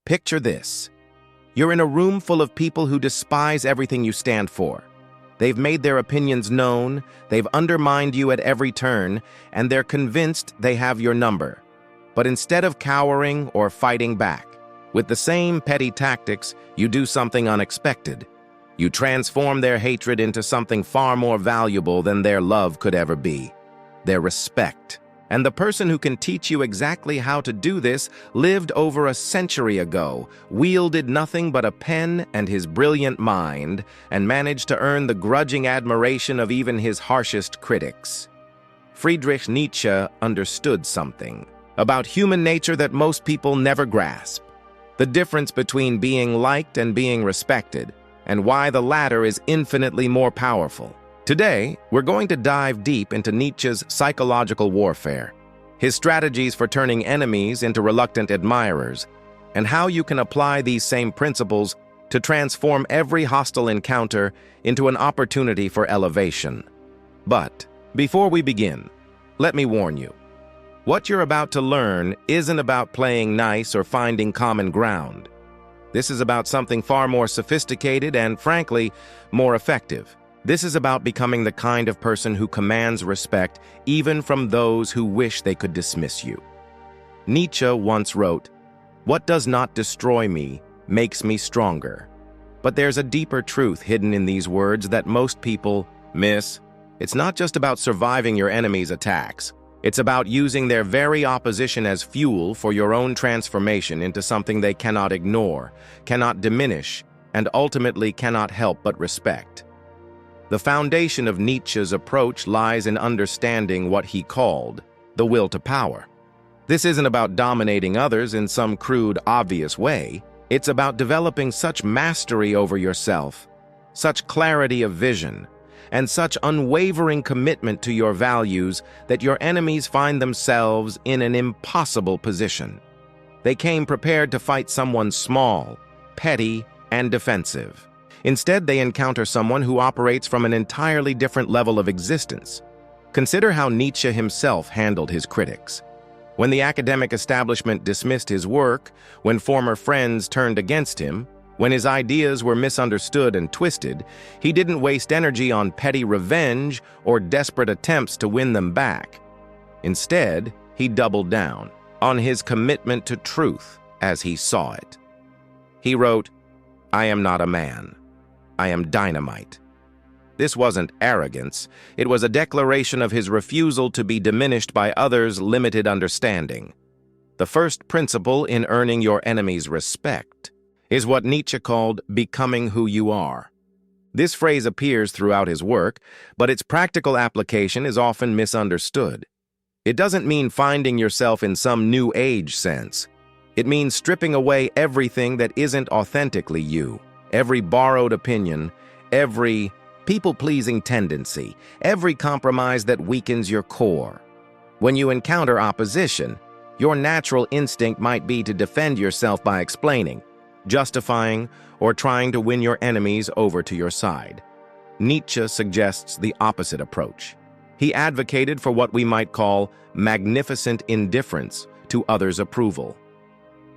Picture this. You're in a room full of people who despise everything you stand for. They've made their opinions known, they've undermined you at every turn, and they're convinced they have your number. But instead of cowering or fighting back, with the same petty tactics, you do something unexpected. You transform their hatred into something far more valuable than their love could ever be: their respect. And the person who can teach you exactly how to do this lived over a century ago, wielded nothing but a pen and his brilliant mind, and managed to earn the grudging admiration of even his harshest critics. Friedrich Nietzsche understood something about human nature that most people never grasp: the difference between being liked and being respected, and why the latter is infinitely more powerful. Today, we're going to dive deep into Nietzsche's psychological warfare, his strategies for turning enemies into reluctant admirers, and how you can apply these same principles to transform every hostile encounter into an opportunity for elevation. But before we begin, let me warn you. What you're about to learn isn't about playing nice or finding common ground. This is about something far more sophisticated and, frankly, more effective. This is about becoming the kind of person who commands respect even from those who wish they could dismiss you. Nietzsche once wrote, "What does not destroy me makes me stronger." But there's a deeper truth hidden in these words that most people miss. It's not just about surviving your enemy's attacks. It's about using their very opposition as fuel for your own transformation into something they cannot ignore, cannot diminish, and ultimately cannot help but respect. The foundation of Nietzsche's approach lies in understanding what he called the will to power. This isn't about dominating others in some crude, obvious way. It's about developing such mastery over yourself, such clarity of vision, and such unwavering commitment to your values that your enemies find themselves in an impossible position. They came prepared to fight someone small, petty, and defensive. Instead, they encounter someone who operates from an entirely different level of existence. Consider how Nietzsche himself handled his critics. When the academic establishment dismissed his work, when former friends turned against him, when his ideas were misunderstood and twisted, he didn't waste energy on petty revenge or desperate attempts to win them back. Instead, he doubled down on his commitment to truth as he saw it. He wrote, "I am not a man. I am dynamite." This wasn't arrogance. It was a declaration of his refusal to be diminished by others' limited understanding. The first principle in earning your enemy's respect is what Nietzsche called becoming who you are. This phrase appears throughout his work, but its practical application is often misunderstood. It doesn't mean finding yourself in some new age sense. It means stripping away everything that isn't authentically you. Every borrowed opinion, every people-pleasing tendency, every compromise that weakens your core. When you encounter opposition, your natural instinct might be to defend yourself by explaining, justifying, or trying to win your enemies over to your side. Nietzsche suggests the opposite approach. He advocated for what we might call magnificent indifference to others' approval.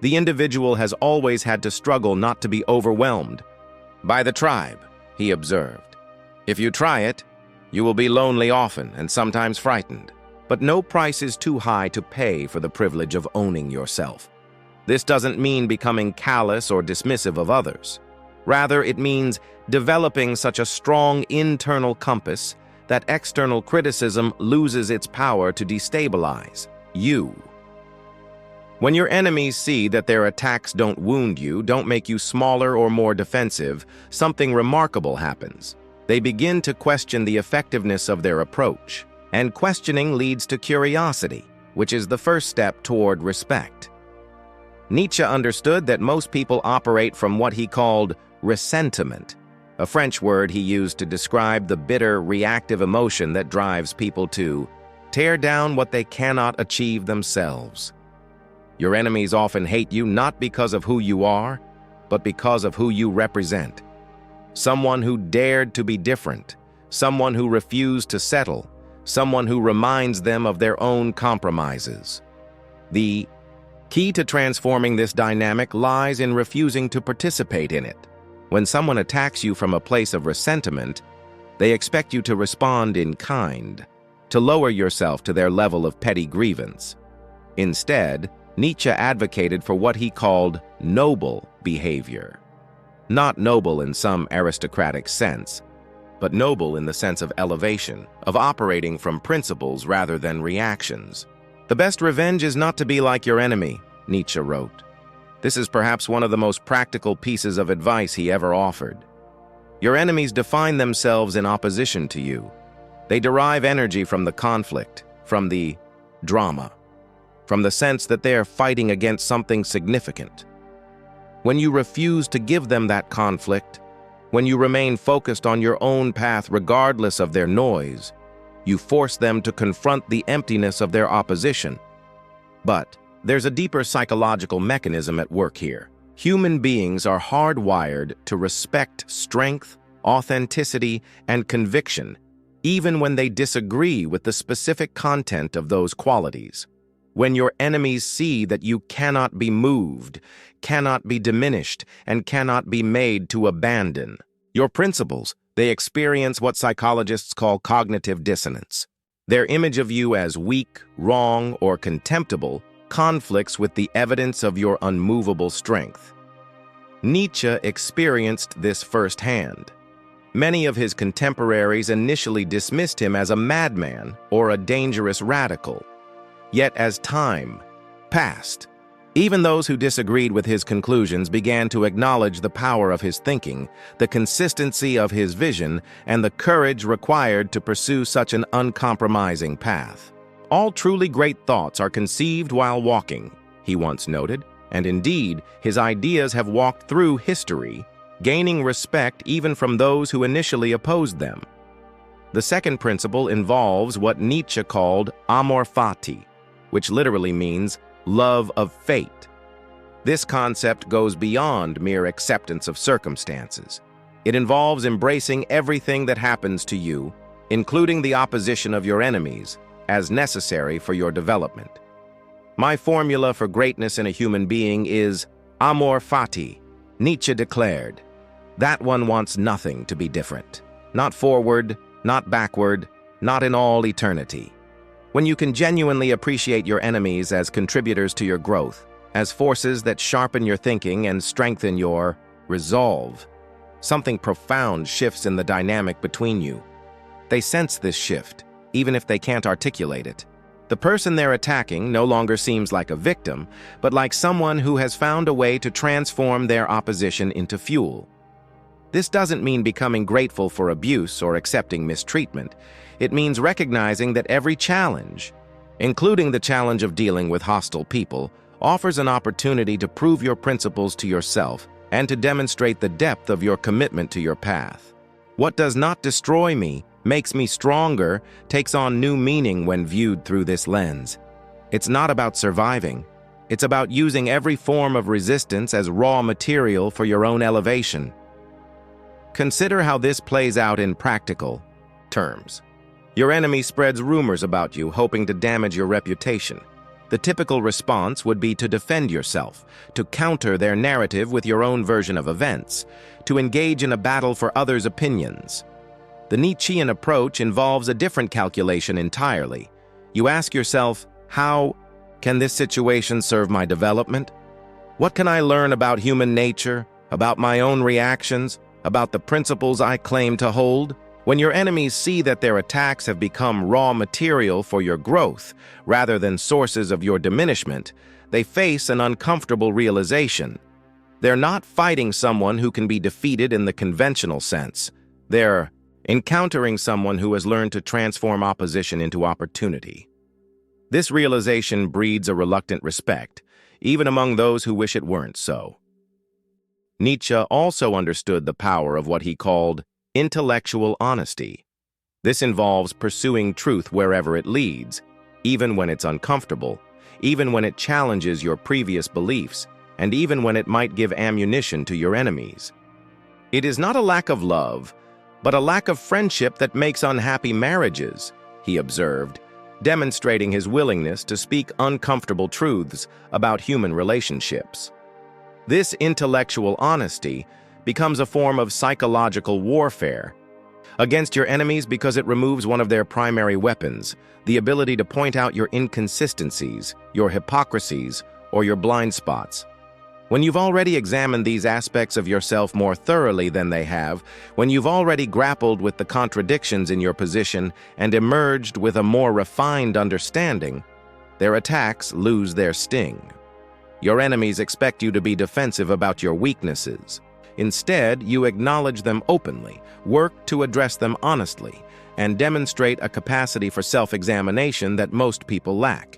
The individual has always had to struggle not to be overwhelmed by the tribe, he observed. If you try it, you will be lonely often and sometimes frightened, but no price is too high to pay for the privilege of owning yourself. This doesn't mean becoming callous or dismissive of others. Rather, it means developing such a strong internal compass that external criticism loses its power to destabilize you. When your enemies see that their attacks don't wound you, don't make you smaller or more defensive, something remarkable happens. They begin to question the effectiveness of their approach, and questioning leads to curiosity, which is the first step toward respect. Nietzsche understood that most people operate from what he called ressentiment, a French word he used to describe the bitter, reactive emotion that drives people to tear down what they cannot achieve themselves. Your enemies often hate you not because of who you are, but because of who you represent. Someone who dared to be different, someone who refused to settle, someone who reminds them of their own compromises. The Key to transforming this dynamic lies in refusing to participate in it. When someone attacks you from a place of resentment, they expect you to respond in kind, to lower yourself to their level of petty grievance. Instead, Nietzsche advocated for what he called noble behavior. Not noble in some aristocratic sense, but noble in the sense of elevation, of operating from principles rather than reactions. The best revenge is not to be like your enemy, Nietzsche wrote. This is perhaps one of the most practical pieces of advice he ever offered. Your enemies define themselves in opposition to you. They derive energy from the conflict, from the drama, from the sense that they are fighting against something significant. When you refuse to give them that conflict, when you remain focused on your own path regardless of their noise, you force them to confront the emptiness of their opposition. But there's a deeper psychological mechanism at work here. Human beings are hardwired to respect strength, authenticity, and conviction, even when they disagree with the specific content of those qualities. When your enemies see that you cannot be moved, cannot be diminished, and cannot be made to abandon your principles, they experience what psychologists call cognitive dissonance. Their image of you as weak, wrong, or contemptible conflicts with the evidence of your unmovable strength. Nietzsche experienced this firsthand. Many of his contemporaries initially dismissed him as a madman or a dangerous radical. Yet as time passed, even those who disagreed with his conclusions began to acknowledge the power of his thinking, the consistency of his vision, and the courage required to pursue such an uncompromising path. All truly great thoughts are conceived while walking, he once noted, and indeed, his ideas have walked through history, gaining respect even from those who initially opposed them. The second principle involves what Nietzsche called amor fati, which literally means love of fate. This concept goes beyond mere acceptance of circumstances. It involves embracing everything that happens to you, including the opposition of your enemies, as necessary for your development. My formula for greatness in a human being is amor fati, Nietzsche declared. That one wants nothing to be different. Not forward, not backward, not in all eternity. When you can genuinely appreciate your enemies as contributors to your growth, as forces that sharpen your thinking and strengthen your resolve, something profound shifts in the dynamic between you. They sense this shift, even if they can't articulate it. The person they're attacking no longer seems like a victim, but like someone who has found a way to transform their opposition into fuel. This doesn't mean becoming grateful for abuse or accepting mistreatment. It means recognizing that every challenge, including the challenge of dealing with hostile people, offers an opportunity to prove your principles to yourself and to demonstrate the depth of your commitment to your path. What does not destroy me, makes me stronger, takes on new meaning when viewed through this lens. It's not about surviving. It's about using every form of resistance as raw material for your own elevation. Consider how this plays out in practical terms. Your enemy spreads rumors about you, hoping to damage your reputation. The typical response would be to defend yourself, to counter their narrative with your own version of events, to engage in a battle for others' opinions. The Nietzschean approach involves a different calculation entirely. You ask yourself, how can this situation serve my development? What can I learn about human nature, about my own reactions, about the principles I claim to hold? When your enemies see that their attacks have become raw material for your growth rather than sources of your diminishment, they face an uncomfortable realization. They're not fighting someone who can be defeated in the conventional sense. They're encountering someone who has learned to transform opposition into opportunity. This realization breeds a reluctant respect, even among those who wish it weren't so. Nietzsche also understood the power of what he called intellectual honesty. This involves pursuing truth wherever it leads, even when it's uncomfortable, even when it challenges your previous beliefs, and even when it might give ammunition to your enemies. It is not a lack of love, but a lack of friendship that makes unhappy marriages, he observed. demonstrating his willingness to speak uncomfortable truths about human relationships. This intellectual honesty becomes a form of psychological warfare against your enemies because it removes one of their primary weapons, the ability to point out your inconsistencies, your hypocrisies, or your blind spots. When you've already examined these aspects of yourself more thoroughly than they have, when you've already grappled with the contradictions in your position and emerged with a more refined understanding, their attacks lose their sting. Your enemies expect you to be defensive about your weaknesses. Instead, you acknowledge them openly, work to address them honestly, and demonstrate a capacity for self-examination that most people lack.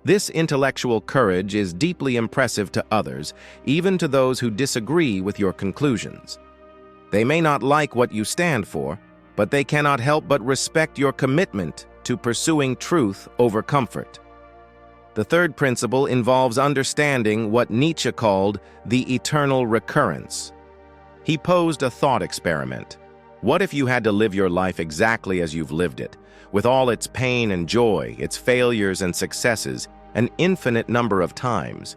This intellectual courage is deeply impressive to others, even to those who disagree with your conclusions. They may not like what you stand for, but they cannot help but respect your commitment to pursuing truth over comfort. The third principle involves understanding what Nietzsche called the eternal recurrence. He posed a thought experiment. What if you had to live your life exactly as you've lived it, with all its pain and joy, its failures and successes, an infinite number of times?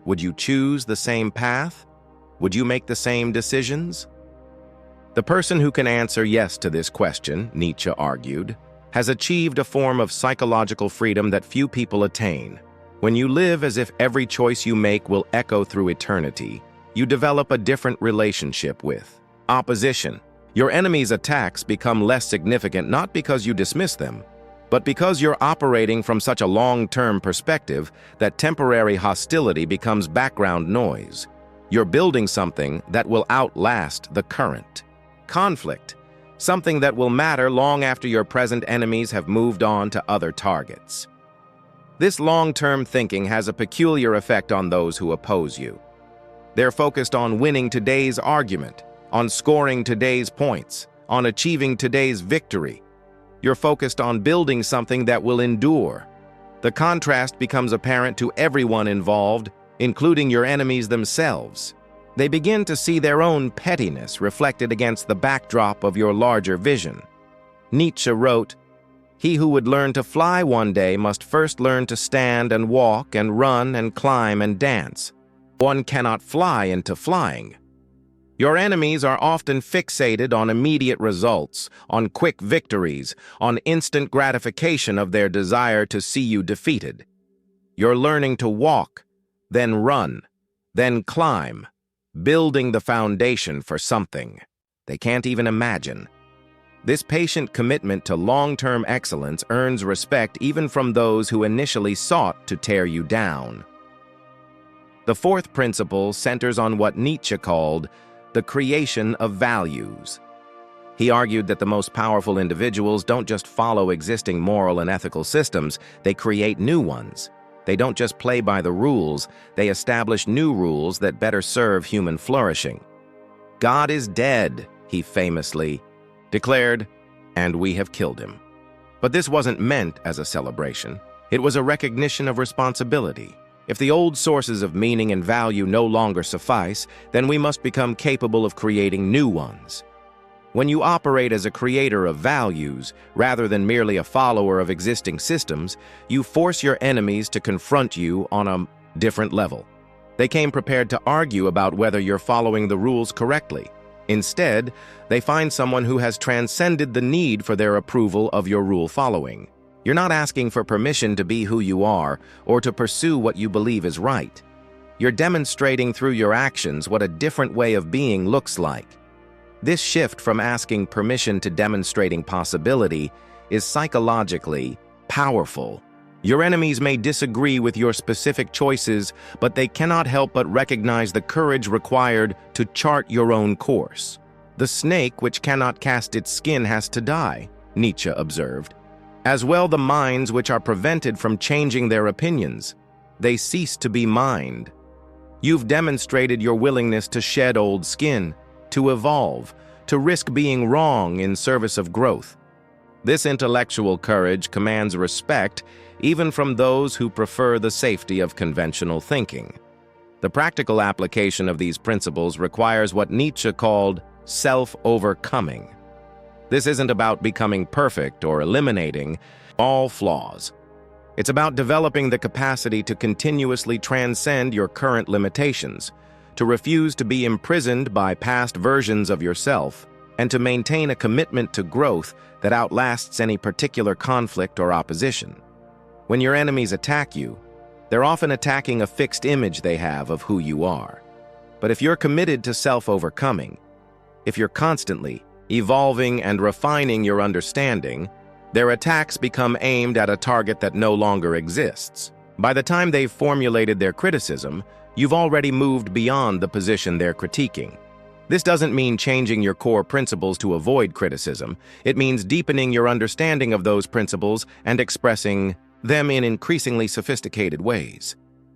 Would you choose the same path? Would you make the same decisions? The person who can answer yes to this question, Nietzsche argued, has achieved a form of psychological freedom that few people attain. When you live as if every choice you make will echo through eternity, you develop a different relationship with opposition. Your enemy's attacks become less significant not because you dismiss them, but because you're operating from such a long-term perspective that temporary hostility becomes background noise. You're building something that will outlast the current conflict, something that will matter long after your present enemies have moved on to other targets. This long-term thinking has a peculiar effect on those who oppose you. They're focused on winning today's argument, on scoring today's points, on achieving today's victory. You're focused on building something that will endure. The contrast becomes apparent to everyone involved, including your enemies themselves. They begin to see their own pettiness reflected against the backdrop of your larger vision. Nietzsche wrote, "He who would learn to fly one day must first learn to stand and walk and run and climb and dance. One cannot fly into flying." Your enemies are often fixated on immediate results, on quick victories, on instant gratification of their desire to see you defeated. You're learning to walk, then run, then climb, building the foundation for something they can't even imagine. This patient commitment to long-term excellence earns respect even from those who initially sought to tear you down. The fourth principle centers on what Nietzsche called the creation of values. He argued that the most powerful individuals don't just follow existing moral and ethical systems, they create new ones. They don't just play by the rules, they establish new rules that better serve human flourishing. "God is dead," he famously declared, "and we have killed him." But this wasn't meant as a celebration. It was a recognition of responsibility. If the old sources of meaning and value no longer suffice, then we must become capable of creating new ones. When you operate as a creator of values, rather than merely a follower of existing systems, you force your enemies to confront you on a different level. They came prepared to argue about whether you're following the rules correctly. Instead, they find someone who has transcended the need for their approval of your rule following. You're not asking for permission to be who you are or to pursue what you believe is right. You're demonstrating through your actions what a different way of being looks like. This shift from asking permission to demonstrating possibility is psychologically powerful. Your enemies may disagree with your specific choices, but they cannot help but recognize the courage required to chart your own course. "The snake which cannot cast its skin has to die," Nietzsche observed. As well the minds which are prevented from changing their opinions. They cease to be mind. You've demonstrated your willingness to shed old skin, to evolve, to risk being wrong in service of growth. This intellectual courage commands respect even from those who prefer the safety of conventional thinking. The practical application of these principles requires what Nietzsche called self-overcoming. This isn't about becoming perfect or eliminating. all flaws. It's about developing the capacity to continuously transcend your current limitations, to refuse to be imprisoned by past versions of yourself, and to maintain a commitment to growth that outlasts any particular conflict or opposition. When your enemies attack you, they're often attacking a fixed image they have of who you are. But if you're committed to self-overcoming, if you're constantly evolving and refining your understanding, their attacks become aimed at a target that no longer exists. By the time they've formulated their criticism, you've already moved beyond the position they're critiquing. This doesn't mean changing your core principles to avoid criticism. It means deepening your understanding of those principles and expressing them in increasingly sophisticated ways.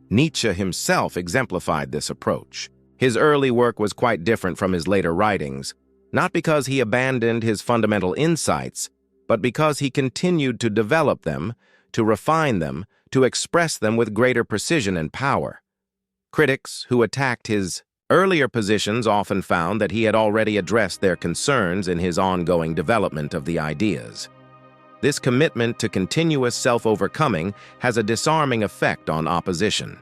Nietzsche himself exemplified this approach. His early work was quite different from his later writings, not because he abandoned his fundamental insights, but because he continued to develop them, to refine them, to express them with greater precision and power. Critics who attacked his earlier positions often found that he had already addressed their concerns in his ongoing development of the ideas. This commitment to continuous self-overcoming has a disarming effect on opposition.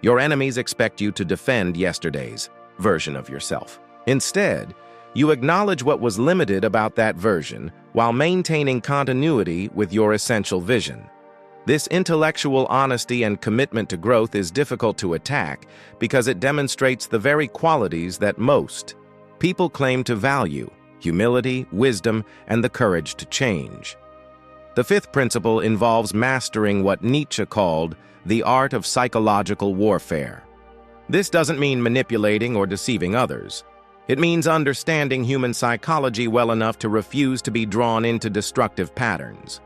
Your enemies expect you to defend yesterday's version of yourself. Instead, you acknowledge what was limited about that version while maintaining continuity with your essential vision. This intellectual honesty and commitment to growth is difficult to attack because it demonstrates the very qualities that most people claim to value: humility, wisdom, and the courage to change. The fifth principle involves mastering what Nietzsche called the art of psychological warfare. This doesn't mean manipulating or deceiving others. It means understanding human psychology well enough to refuse to be drawn into destructive patterns.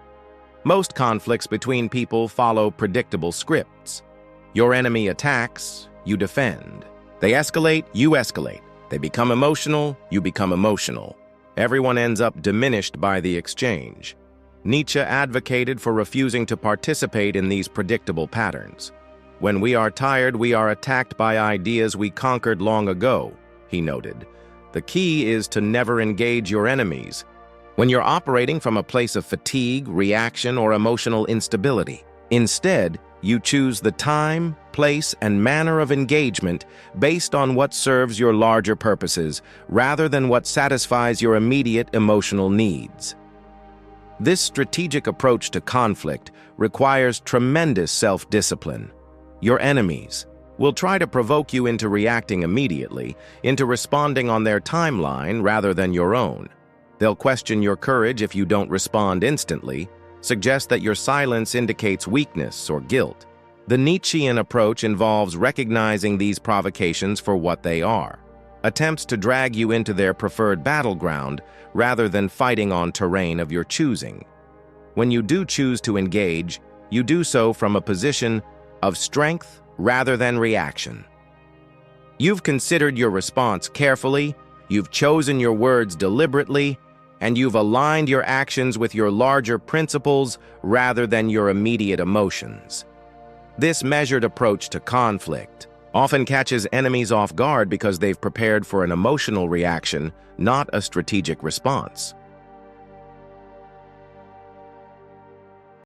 Most conflicts between people follow predictable scripts. Your enemy attacks, you defend. They escalate, you escalate. They become emotional, you become emotional. Everyone ends up diminished by the exchange. Nietzsche advocated for refusing to participate in these predictable patterns. When we are tired, we are attacked by ideas we conquered long ago, he noted. The key is to never engage your enemies when you're operating from a place of fatigue, reaction, or emotional instability. Instead, you choose the time, place, and manner of engagement based on what serves your larger purposes, rather than what satisfies your immediate emotional needs. This strategic approach to conflict requires tremendous self-discipline. Your enemies will try to provoke you into reacting immediately, into responding on their timeline rather than your own. They'll question your courage if you don't respond instantly, suggest that your silence indicates weakness or guilt. The Nietzschean approach involves recognizing these provocations for what they are: attempts to drag you into their preferred battleground rather than fighting on terrain of your choosing. When you do choose to engage, you do so from a position of strength rather than reaction. You've considered your response carefully, you've chosen your words deliberately, and you've aligned your actions with your larger principles rather than your immediate emotions. This measured approach to conflict often catches enemies off guard because they've prepared for an emotional reaction, not a strategic response.